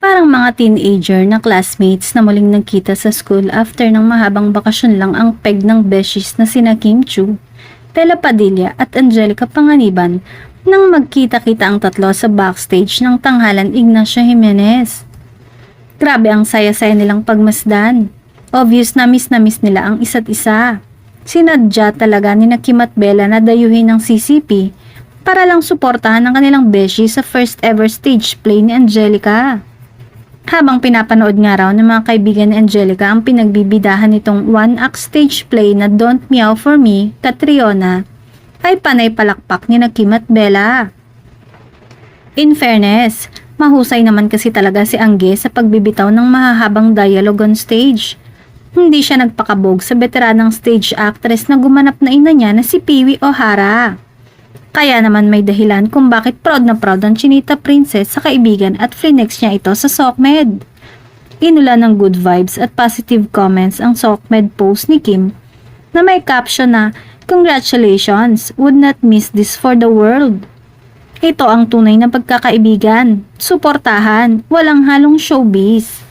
Parang mga teenager na classmates na muling nagkita sa school after ng mahabang bakasyon lang ang peg ng beshies na sina Kim Chu, Bella Padilla at Angelica Panganiban nang magkita-kita ang tatlo sa backstage ng tanghalan Ignacio Jimenez. Grabe ang saya-saya nilang pagmasdan. Obvious na miss nila ang isa't isa. Sinadya talaga ni Kim at Bella na dayuhin ng CCP para lang suportahan ang kanilang beshi sa first ever stage play ni Angelica. Habang pinapanood nga raw ng mga kaibigan ni Angelica ang pinagbibidahan nitong one-act stage play na Don't Meow For Me, Catriona, ay panay palakpak ni Kim at Bella. In fairness, mahusay naman kasi talaga si Angge sa pagbibitaw ng mahahabang dialogue on stage. Hindi siya nagpakabog sa veteranang stage actress na gumanap na ina niya na si Piwi O'Hara. Kaya naman may dahilan kung bakit proud na proud ang Chinita Princess sa kaibigan at flinex niya ito sa SOCMED. Inula ng good vibes at positive comments ang SOCMED post ni Kim na may caption na "Congratulations, would not miss this for the world." Ito ang tunay na pagkakaibigan, suportahan, walang halong showbiz.